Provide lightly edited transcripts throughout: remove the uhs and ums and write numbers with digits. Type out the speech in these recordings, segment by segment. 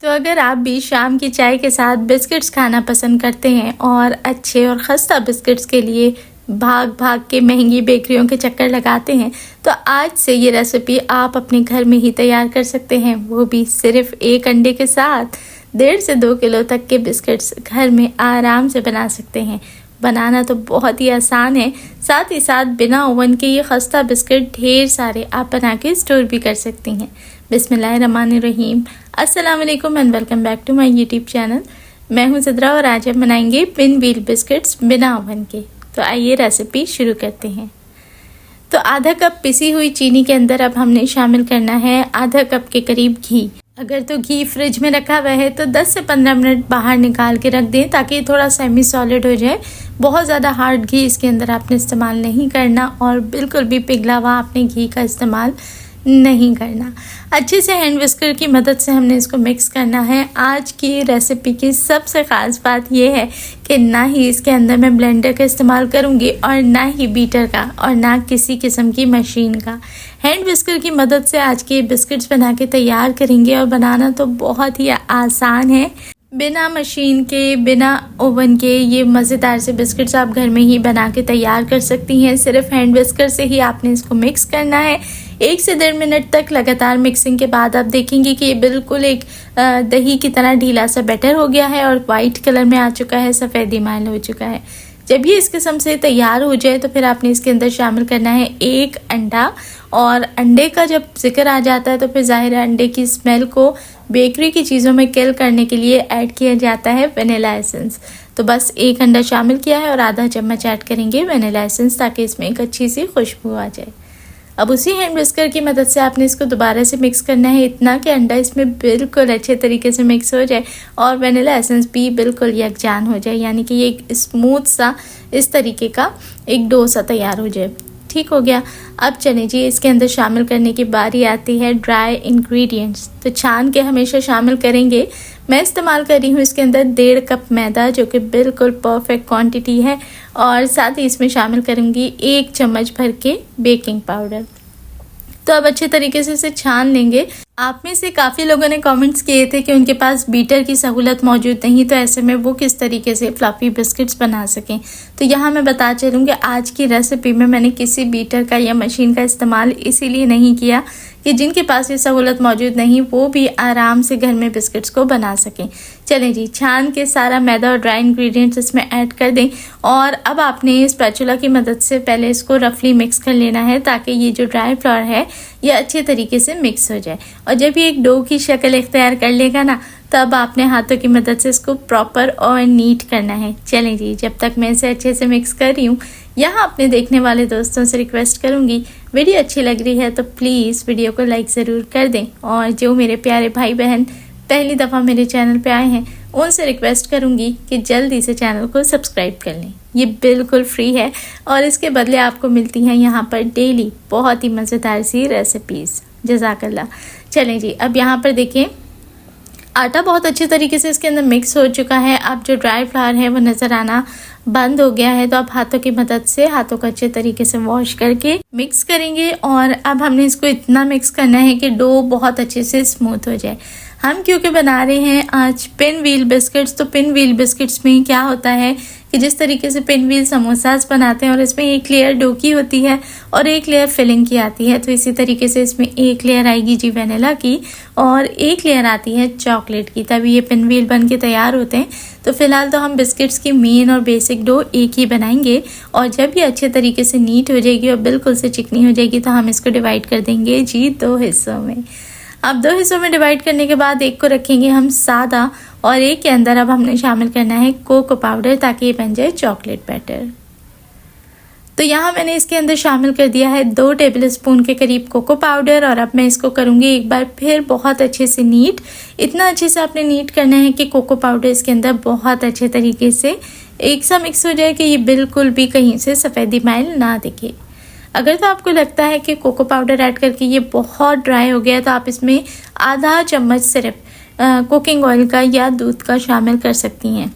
तो अगर आप भी शाम की चाय के साथ बिस्किट्स खाना पसंद करते हैं और अच्छे और खस्ता बिस्किट्स के लिए भाग भाग के महंगी बेकरियों के चक्कर लगाते हैं, तो आज से ये रेसिपी आप अपने घर में ही तैयार कर सकते हैं, वो भी सिर्फ एक अंडे के साथ। 1.5 से 2 किलो तक के बिस्किट्स घर में आराम से बना सकते हैं। बनाना तो बहुत ही आसान है, साथ ही साथ बिना ओवन के ये खस्ता बिस्किट ढेर सारे आप बना के स्टोर भी कर सकती हैं। बिस्मिल्लाहिर्रहमानिर्रहीम। अस्सलाम वालेकुम and welcome back to my YouTube channel. मैं हूं सिद्रा और आज हम बनाएंगे पिन व्हील बिस्किट्स बिना ओवन के। तो आइए रेसिपी शुरू करते हैं। तो आधा कप पिसी हुई चीनी के अंदर अब हमने शामिल करना है आधा कप के करीब घी। अगर तो घी फ्रिज में रखा हुआ है तो 10 से 15 मिनट बाहर निकाल के रख दें ताकि थोड़ा सेमी सॉलिड हो जाए। बहुत ज़्यादा हार्ड घी इसके अंदर आपने इस्तेमाल नहीं करना और बिल्कुल भी पिघला हुआ आपने घी का इस्तेमाल नहीं करना। अच्छे से हैंड विस्कर की मदद से हमने इसको मिक्स करना है। आज की रेसिपी की सबसे ख़ास बात यह है कि ना ही इसके अंदर मैं ब्लेंडर का इस्तेमाल करूंगी और ना ही बीटर का और ना किसी किस्म की मशीन का। हैंड विस्कर की मदद से आज के बिस्किट्स बना के तैयार करेंगे और बनाना तो बहुत ही आसान है। बिना मशीन के, बिना ओवन के ये मज़ेदार से बिस्किट्स आप घर में ही बना के तैयार कर सकती हैं। सिर्फ हैंड विस्कर से ही आपने इसको मिक्स करना है। 1 से 1.5 मिनट तक लगातार मिक्सिंग के बाद आप देखेंगे कि ये बिल्कुल एक दही की तरह ढीला सा बैटर हो गया है और वाइट कलर में आ चुका है, सफ़ेदी माइल हो चुका है। जब ये इस किस्म से तैयार हो जाए तो फिर आपने इसके अंदर शामिल करना है 1 अंडा। और अंडे का जब जिक्र आ जाता है तो फिर ज़ाहिर है अंडे की स्मेल को बेकरी की चीज़ों में किल करने के लिए ऐड किया जाता है वनीला एसेंस। तो बस 1 अंडा शामिल किया है और आधा चम्मच ऐड करेंगे वनीला एसेंस ताकि इसमें एक अच्छी सी खुशबू आ जाए। अब उसी हैंड विस्कर की मदद से आपने इसको दोबारा से मिक्स करना है, इतना कि अंडा इसमें बिल्कुल अच्छे तरीके से मिक्स हो जाए और वनीला एसेंस भी बिल्कुल यकजान हो जाए, यानी कि ये एक स्मूथ सा इस तरीके का एक डो सा तैयार हो जाए। ठीक हो गया। अब चलें जी, इसके अंदर शामिल करने की बारी आती है ड्राई इंग्रेडिएंट्स। तो छान के हमेशा शामिल करेंगे। मैं इस्तेमाल कर रही हूँ इसके अंदर 1.5 कप मैदा, जो कि बिल्कुल परफेक्ट क्वांटिटी है, और साथ ही इसमें शामिल करूँगी 1 चम्मच भर के बेकिंग पाउडर। तो अब अच्छे तरीके से इसे छान लेंगे। आप में से काफ़ी लोगों ने कमेंट्स किए थे कि उनके पास बीटर की सहूलत मौजूद नहीं, तो ऐसे में वो किस तरीके से फ्लफ़ी बिस्किट्स बना सकें। तो यहाँ मैं बता चलूँ कि आज की रेसिपी में मैंने किसी बीटर का या मशीन का इस्तेमाल इसीलिए नहीं किया कि जिनके पास ये सहूलत मौजूद नहीं वो भी आराम से घर में बिस्किट्स को बना सकें। चलें जी, छान के सारा मैदा और ड्राई इंग्रेडिएंट्स इसमें ऐड कर दें और अब आपने स्पैचुला की मदद से पहले इसको रफली मिक्स कर लेना है ताकि ये जो ड्राई फ्लोर है ये अच्छे तरीके से मिक्स हो जाए। और जब ये एक डो की शक्ल इख्तियार कर लेगा ना, तब आपने हाथों की मदद से इसको प्रॉपर और नीट करना है। चलें जी, जब तक मैं इसे अच्छे से मिक्स कर रही हूँ, यहाँ अपने देखने वाले दोस्तों से रिक्वेस्ट करूँगी, वीडियो अच्छी लग रही है तो प्लीज़ वीडियो को लाइक ज़रूर कर दें। और जो मेरे प्यारे भाई बहन पहली दफ़ा मेरे चैनल पे आए हैं उनसे रिक्वेस्ट करूँगी कि जल्दी से चैनल को सब्सक्राइब कर लें। ये बिल्कुल फ्री है और इसके बदले आपको मिलती हैं यहाँ पर डेली बहुत ही मज़ेदार सी रेसिपीज़। जज़ाकल्लाह। चलें जी, अब यहाँ पर देखें आटा बहुत अच्छे तरीके से इसके अंदर मिक्स हो चुका है। अब जो ड्राई फ्लावर है वो नज़र आना बंद हो गया है। तो अब हाथों की मदद से हाथों को अच्छे तरीके से वॉश करके मिक्स करेंगे और अब हमने इसको इतना मिक्स करना है कि डो बहुत अच्छे से स्मूथ हो जाए। हम क्योंकि बना रहे हैं आज पिन व्हील बिस्किट्स, तो पिन व्हील बिस्किट्स में क्या होता है कि जिस तरीके से पिन व्हील समोसास बनाते हैं और इसमें एक लेयर डो की होती है और एक लेयर फिलिंग की आती है, तो इसी तरीके से इसमें एक लेयर आएगी जी वनीला की और एक लेयर आती है चॉकलेट की, तभी ये पिन व्हील बन के तैयार होते हैं। तो फिलहाल तो हम बिस्किट्स की मेन और बेसिक डो एक ही बनाएंगे और जब ये अच्छे तरीके से नीट हो जाएगी और बिल्कुल से चिकनी हो जाएगी तो हम इसको डिवाइड कर देंगे जी 2 हिस्सों में। अब 2 हिस्सों में डिवाइड करने के बाद एक को रखेंगे हम सादा और एक के अंदर अब हमने शामिल करना है कोको पाउडर ताकि ये बन जाए चॉकलेट बैटर। तो यहाँ मैंने इसके अंदर शामिल कर दिया है 2 टेबलस्पून के करीब कोको पाउडर और अब मैं इसको करूँगी एक बार फिर बहुत अच्छे से नीट। इतना अच्छे से आपने नीट करना है कि कोको पाउडर इसके अंदर बहुत अच्छे तरीके से एक सा मिक्स हो जाए कि ये बिल्कुल भी कहीं से सफ़ेदी माइल ना दिखे। अगर तो आपको लगता है कि कोको पाउडर ऐड करके ये बहुत ड्राई हो गया तो आप इसमें आधा चम्मच सिर्फ कुकिंग ऑयल का या दूध का शामिल कर सकती हैं।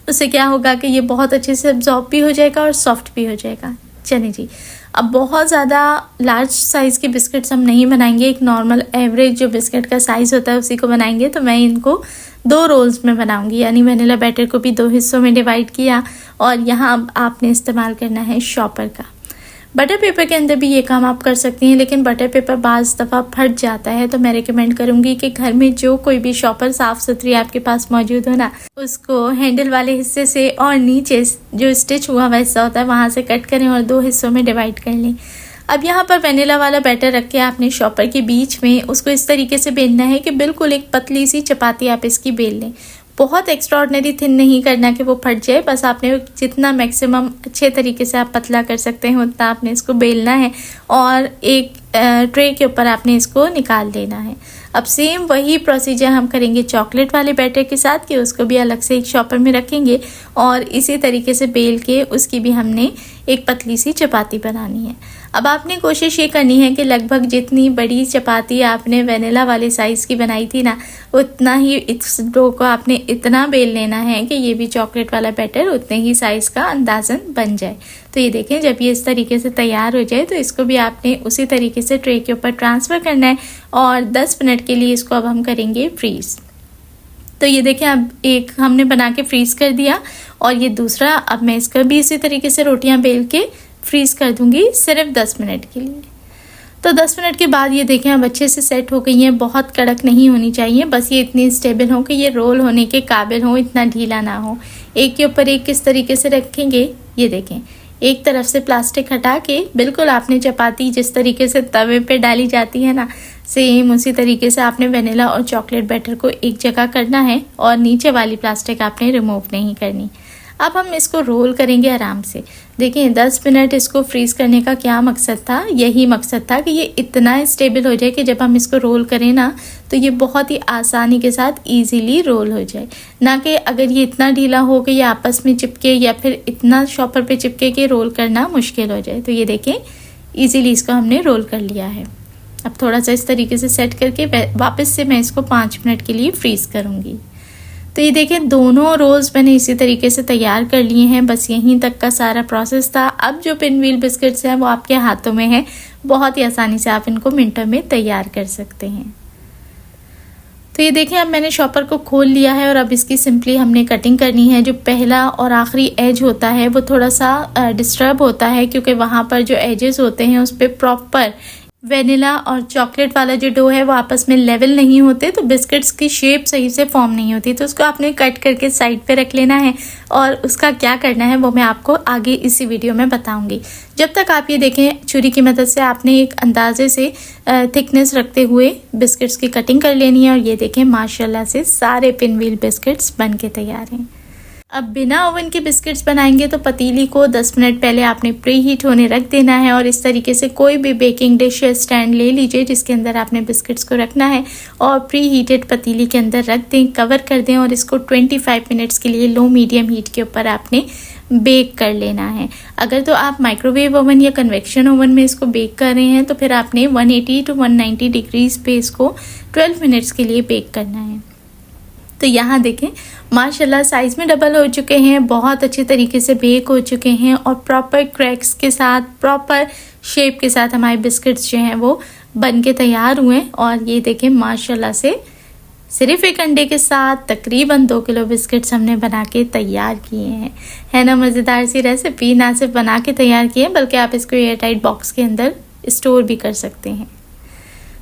उससे क्या होगा कि ये बहुत अच्छे से अब्जॉर्ब भी हो जाएगा और सॉफ्ट भी हो जाएगा। चलिए जी, अब बहुत ज़्यादा लार्ज साइज़ के बिस्किट्स हम नहीं बनाएंगे, एक नॉर्मल एवरेज जो बिस्किट का साइज़ होता है उसी को बनाएंगे। तो मैं इनको 2 रोल्स में बनाऊंगी, यानी वनीला बैटर को भी 2 हिस्सों में डिवाइड किया और यहाँ अब आपने इस्तेमाल करना है शॉपर का। बटर पेपर के अंदर भी ये काम आप कर सकती हैं, लेकिन बटर पेपर बाज़ दफ़ा फट जाता है, तो मैं रिकमेंड करूँगी कि घर में जो कोई भी शॉपर साफ़ सुथरी आपके पास मौजूद हो ना, उसको हैंडल वाले हिस्से से और नीचे जो स्टिच हुआ हुआ हिस्सा होता है वहाँ से कट करें और 2 हिस्सों में डिवाइड कर लें। अब यहाँ पर वनीला वाला बैटर रख के आपने शॉपर के बीच में उसको इस तरीके से बेलना है कि बिल्कुल एक पतली सी चपाती आप इसकी बेल लें। बहुत एक्स्ट्राऑर्डिनरी थिन नहीं करना कि वो फट जाए, बस आपने जितना मैक्सिमम अच्छे तरीके से आप पतला कर सकते हैं उतना आपने इसको बेलना है और एक ट्रे के ऊपर आपने इसको निकाल देना है। अब सेम वही प्रोसीजर हम करेंगे चॉकलेट वाले बैटर के साथ कि उसको भी अलग से एक शॉपर में रखेंगे और इसी तरीके से बेल के उसकी भी हमने एक पतली सी चपाती बनानी है। अब आपने कोशिश ये करनी है कि लगभग जितनी बड़ी चपाती आपने वनीला वाले साइज़ की बनाई थी ना, उतना ही इस डो को आपने इतना बेल लेना है कि ये भी चॉकलेट वाला बैटर उतने ही साइज़ का अंदाज़न बन जाए। तो ये देखें, जब ये इस तरीके से तैयार हो जाए तो इसको भी आपने उसी तरीके से ट्रे के ऊपर ट्रांसफ़र करना है और 10 मिनट के लिए इसको अब हम करेंगे फ्रीज़। तो ये देखें, अब एक हमने बना के फ्रीज़ कर दिया और ये दूसरा, अब मैं इसका भी इसी तरीके से रोटियां बेल के फ्रीज़ कर दूंगी सिर्फ 10 मिनट के लिए। तो 10 मिनट के बाद ये देखें अब अच्छे से सेट हो गई हैं। बहुत कड़क नहीं होनी चाहिए, बस ये इतनी स्टेबल हो कि ये रोल होने के काबिल हो, इतना ढीला ना हो। एक के ऊपर एक किस तरीके से रखेंगे, ये देखें, एक तरफ से प्लास्टिक हटा के बिल्कुल आपने चपाती जिस तरीके से तवे पे डाली जाती है ना, सेम उसी तरीके से आपने वनीला और चॉकलेट बैटर को एक जगह करना है और नीचे वाली प्लास्टिक आपने रिमूव नहीं करनी। अब हम इसको रोल करेंगे आराम से। देखिए 10 मिनट इसको फ्रीज़ करने का क्या मकसद था, यही मकसद था कि ये इतना स्टेबल हो जाए कि जब हम इसको रोल करें ना तो ये बहुत ही आसानी के साथ इजीली रोल हो जाए, ना कि अगर ये इतना ढीला हो कि ये आपस में चिपके या फिर इतना शॉपर पे चिपके कि रोल करना मुश्किल हो जाए। तो ये देखें ईजीली इसको हमने रोल कर लिया है। अब थोड़ा सा इस तरीके से सेट करके वापस से मैं इसको 5 मिनट के लिए फ्रीज़ करूँगी। तो ये देखें दोनों रोल्स मैंने इसी तरीके से तैयार कर लिए हैं, बस यहीं तक का सारा प्रोसेस था। अब जो पिनव्हील बिस्किट्स हैं वो आपके हाथों में है, बहुत ही आसानी से आप इनको मिनटों में तैयार कर सकते हैं। तो ये देखें अब मैंने शॉपर को खोल लिया है और अब इसकी सिंपली हमने कटिंग करनी है। जो पहला और आखिरी एज होता है वो थोड़ा सा डिस्टर्ब होता है क्योंकि वहाँ पर जो एजेस होते हैं उस पर प्रॉपर वेनिला और चॉकलेट वाला जो डो है वो आपस में लेवल नहीं होते, तो बिस्किट्स की शेप सही से फॉर्म नहीं होती। तो उसको आपने कट करके साइड पे रख लेना है और उसका क्या करना है वो मैं आपको आगे इसी वीडियो में बताऊंगी। जब तक आप ये देखें छुरी की मदद से आपने एक अंदाजे से थिकनेस रखते हुए बिस्किट्स की कटिंग कर लेनी है। और ये देखें माशाल्लाह से सारे पिनव्हील बिस्किट्स बन के तैयार हैं। अब बिना ओवन के बिस्किट्स बनाएंगे तो पतीली को 10 मिनट पहले आपने प्री हीट होने रख देना है और इस तरीके से कोई भी बेकिंग डिश या स्टैंड ले लीजिए जिसके अंदर आपने बिस्किट्स को रखना है और प्री हीटेड पतीली के अंदर रख दें, कवर कर दें और इसको 25 मिनट्स के लिए लो मीडियम हीट के ऊपर आपने बेक कर लेना है। अगर तो आप माइक्रोवेव ओवन या कन्वेक्शन ओवन में इसको बेक कर रहे हैं तो फिर आपने 180 to 190 डिग्रीज पे इसको 12 मिनट्स के लिए बेक करना है। तो यहाँ देखें माशाल्लाह साइज़ में डबल हो चुके हैं, बहुत अच्छे तरीके से बेक हो चुके हैं और प्रॉपर क्रैक्स के साथ, प्रॉपर शेप के साथ हमारे बिस्किट्स जो हैं वो बन के तैयार हुए हैं। और ये देखें माशाल्लाह से सिर्फ एक अंडे के साथ तकरीबन 2 किलो बिस्किट्स हमने बना के तैयार किए हैं। है ना मज़ेदार सी रेसिपी, ना सिर्फ बना के तैयार किए बल्कि आप इसको एयर टाइट बॉक्स के अंदर स्टोर भी कर सकते हैं।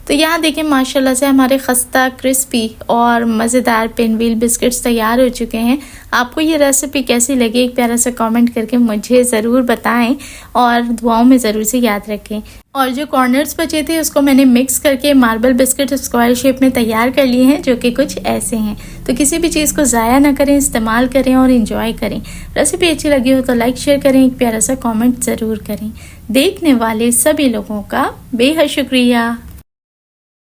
तो यहाँ देखें माशाल्लाह से हमारे खस्ता क्रिस्पी और मज़ेदार पिनव्हील बिस्किट्स तैयार हो चुके हैं। आपको ये रेसिपी कैसी लगी एक प्यारा सा कमेंट करके मुझे ज़रूर बताएं और दुआओं में ज़रूर से याद रखें। और जो कॉर्नर्स बचे थे उसको मैंने मिक्स करके मार्बल बिस्किट स्क्वायर शेप में तैयार कर लिए हैं जो कि कुछ ऐसे हैं। तो किसी भी चीज़ को ज़ाया ना करें, इस्तेमाल करें और इंजॉय करें। रेसिपी अच्छी लगी हो तो लाइक शेयर करें, एक प्यारा सा कमेंट ज़रूर करें। देखने वाले सभी लोगों का बेहद शुक्रिया।